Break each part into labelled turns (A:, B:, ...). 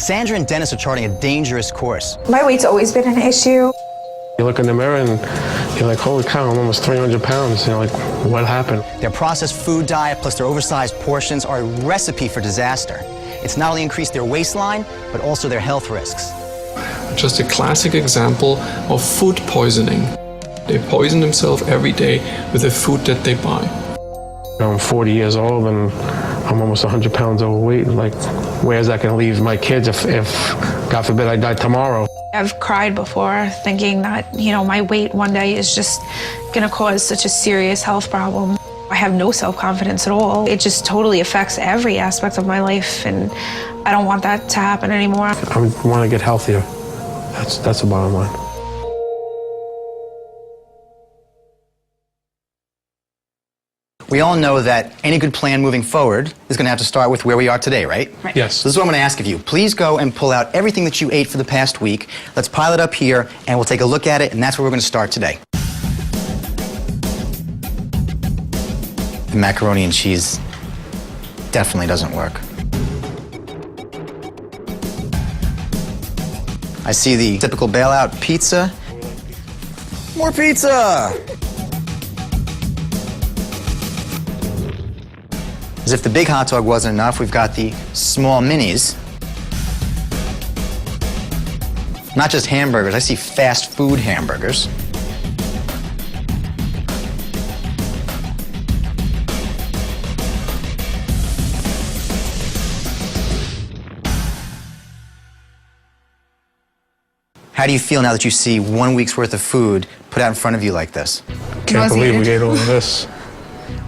A: Sandra and Dennis are charting a dangerous course.
B: My weight's always been an issue.
C: You look in the mirror and you're like, holy cow, I'm almost 300 pounds. You're like, what happened?
A: Their processed food diet plus their oversized portions are a recipe for disaster. It's not only increased their waistline, but also their health risks.
D: Just a classic example of food poisoning. They poison themselves every day with the food that they buy.
C: I'm 40 years old and I'm almost 100 pounds overweight. Like, where's that going to leave my kids if, God forbid, I die tomorrow?
B: I've cried before thinking that, my weight one day is just gonna cause such a serious health problem. I have no self-confidence at all. It just totally affects every aspect of my life, and I don't want that to happen anymore.
C: I want to get healthier. That's the bottom line.
A: We all know that any good plan moving forward is going to have to start with where we are today, right?
B: Right.
C: Yes.
A: So this is what I'm going to ask of you. Please go and pull out everything that you ate for the past week. Let's pile it up here, and we'll take a look at it, and that's where we're going to start today. The macaroni and cheese definitely doesn't work. I see the typical bailout pizza. More pizza! As if the big hot dog wasn't enough, we've got the small minis. Not just hamburgers, I see fast food hamburgers. How do you feel now that you see 1 week's worth of food put out in front of you like this?
C: Can't believe we ate all of this.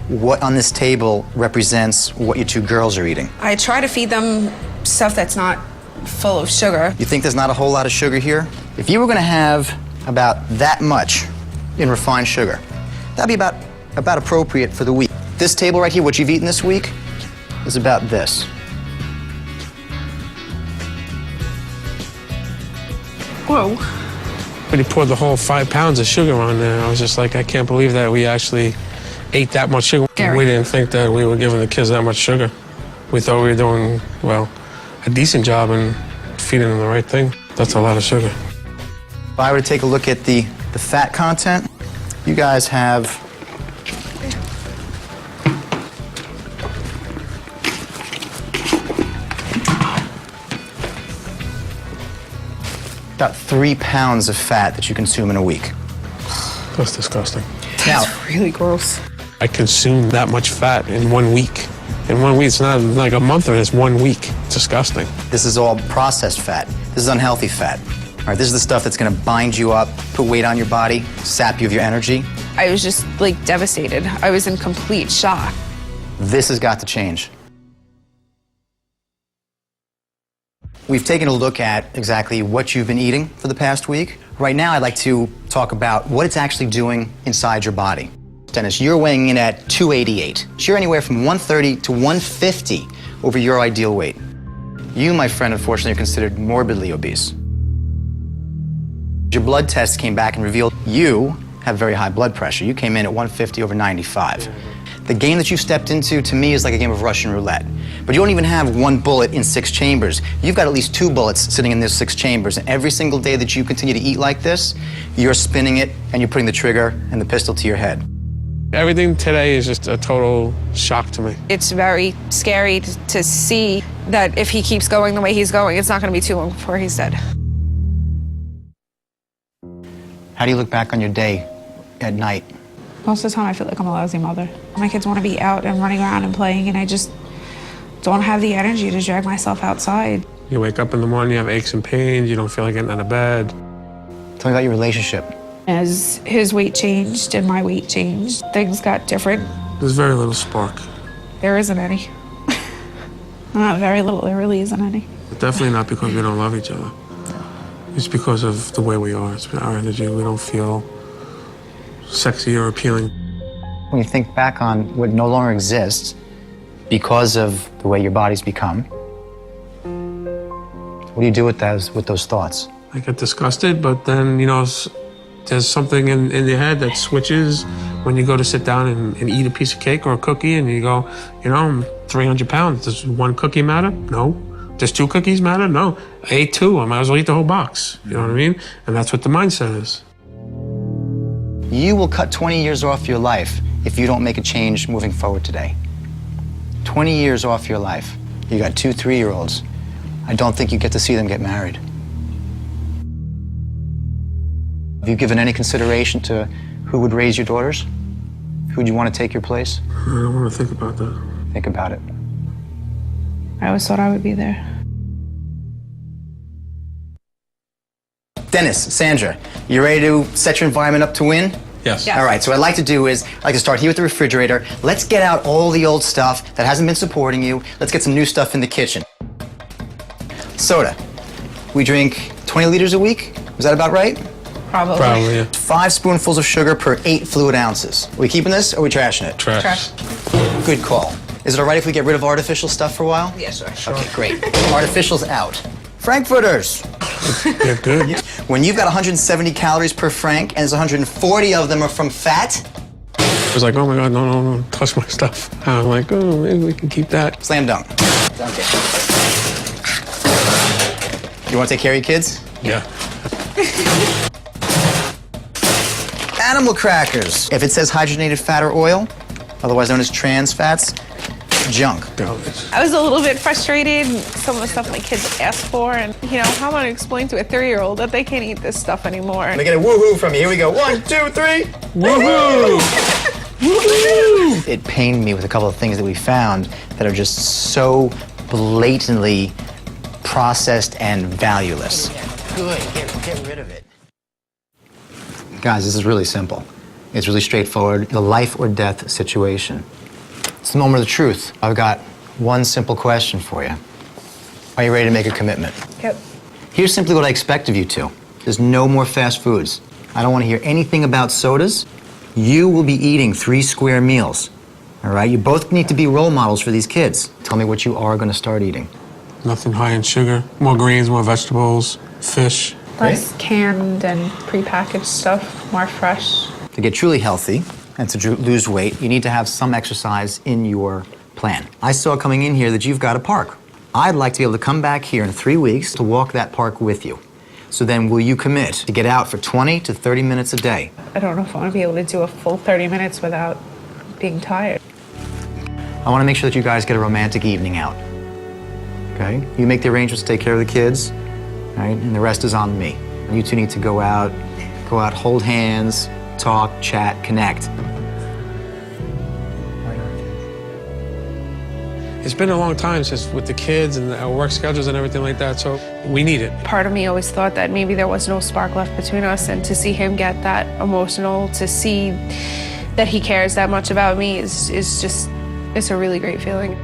A: What on this table represents what your two girls are eating?
E: I try to feed them stuff that's not full of sugar.
A: You think there's not a whole lot of sugar here? If you were going to have about that much in refined sugar, that'd be about appropriate for the week. This table right here, what you've eaten this week, is about this.
B: Whoa.
C: When he poured the whole 5 pounds of sugar on there, I was just like, I can't believe that we actually ate that much sugar.
E: Gary.
C: We didn't think that we were giving the kids that much sugar. We thought we were doing, well, a decent job in feeding them the right thing. That's a lot of sugar.
A: If I were to take a look at the fat content, you guys have about 3 pounds of fat that you consume in a week.
C: That's disgusting.
E: That's really gross.
C: I consumed that much fat in 1 week. In 1 week, it's not like a month, or it's 1 week. It's disgusting.
A: This is all processed fat. This is unhealthy fat. All right, this is the stuff that's going to bind you up, put weight on your body, sap you of your energy.
E: I was just devastated. I was in complete shock.
A: This has got to change. We've taken a look at exactly what you've been eating for the past week. Right now, I'd like to talk about what it's actually doing inside your body. Dennis, you're weighing in at 288. So you're anywhere from 130 to 150 over your ideal weight. You, my friend, unfortunately, are considered morbidly obese. Your blood tests came back and revealed you have very high blood pressure. You came in at 150 over 95. The game that you've stepped into, to me, is like a game of Russian roulette. But you don't even have one bullet in 6 chambers. You've got at least 2 bullets sitting in those 6 chambers. And every single day that you continue to eat like this, you're spinning it and you're putting the trigger and the pistol to your head.
C: Everything today is just a total shock to me.
E: It's very scary to see that if he keeps going the way he's going, it's not going to be too long before he's dead.
A: How do you look back on your day at night?
B: Most of the time I feel like I'm a lousy mother. My kids want to be out and running around and playing, and I just don't have the energy to drag myself outside.
C: You wake up in the morning, you have aches and pains, you don't feel like getting out of bed.
A: Tell me about your relationship.
B: As his weight changed and my weight changed, things got different.
C: There's very little spark.
B: There isn't any. Not very little, there really isn't any.
C: But definitely not because we don't love each other. It's because of the way we are. It's our energy. We don't feel sexy or appealing.
A: When you think back on what no longer exists because of the way your body's become, what do you do with those thoughts?
C: I get disgusted, but then, there's something in your head that switches when you go to sit down and eat a piece of cake or a cookie, and you go, I'm 300 pounds. Does one cookie matter? No. Does 2 cookies matter? No. I ate 2. I might as well eat the whole box. You know what I mean? And that's what the mindset is.
A: You will cut 20 years off your life if you don't make a change moving forward today. 20 years off your life. You got 2 3-year-olds. I don't think you get to see them get married. Have you given any consideration to who would raise your daughters? Who would you want to take your place?
C: I don't want to think about that.
A: Think about it.
B: I always thought I would be there.
A: Dennis, Sandra, you ready to set your environment up to win?
C: Yes.
A: All right, so what I'd like to do is, I'd like to start here with the refrigerator. Let's get out all the old stuff that hasn't been supporting you. Let's get some new stuff in the kitchen. Soda. We drink 20 liters a week? Is that about right?
B: Probably.
C: Probably, yeah.
A: 5 spoonfuls of sugar per 8 fluid ounces. Are we keeping this or are we trashing it?
C: Trash.
A: Good call. Is it all right if we get rid of artificial stuff for a while?
B: Yeah, sure.
A: Okay, great. Artificial's out. Frankfurters.
C: They're good.
A: When you've got 170 calories per frank and there's 140 of them are from fat,
C: I was like, oh my God, no, don't touch my stuff. I'm like, oh, maybe we can keep that.
A: slam dunk. Dunk it. You want to take care of your kids?
C: Yeah.
A: Animal crackers. If it says hydrogenated fat or oil, otherwise known as trans fats, junk.
C: Garbage.
E: I was a little bit frustrated, some of the stuff my kids ask for, and how am I going to explain to a 3-year-old that they can't eat this stuff anymore?
A: Let me get a woohoo from you. Here we go. 1, 2, 3.
C: Woohoo! Woohoo!
A: It pained me with a couple of things that we found that are just so blatantly processed and valueless. Good. Get rid of it. Guys, this is really simple. It's really straightforward. The life or death situation. It's the moment of the truth. I've got one simple question for you. Are you ready to make a commitment?
B: Yep.
A: Here's simply what I expect of you two. There's no more fast foods. I don't want to hear anything about sodas. You will be eating 3 square meals. All right? You both need to be role models for these kids. Tell me what you are going to start eating.
C: Nothing high in sugar. More greens, more vegetables, fish.
B: Less canned and prepackaged stuff, more fresh.
A: To get truly healthy and to lose weight, you need to have some exercise in your plan. I saw coming in here that you've got a park. I'd like to be able to come back here in 3 weeks to walk that park with you. So then will you commit to get out for 20 to 30 minutes a day?
B: I don't know if I want to be able to do a full 30 minutes without being tired.
A: I want to make sure that you guys get a romantic evening out. Okay? You make the arrangements to take care of the kids, right? And the rest is on me. You two need to go out, hold hands, talk, chat, connect.
C: It's been a long time since with the kids and our work schedules and everything like that, so we need it.
E: Part of me always thought that maybe there was no spark left between us, and to see him get that emotional, to see that he cares that much about me is just, it's a really great feeling.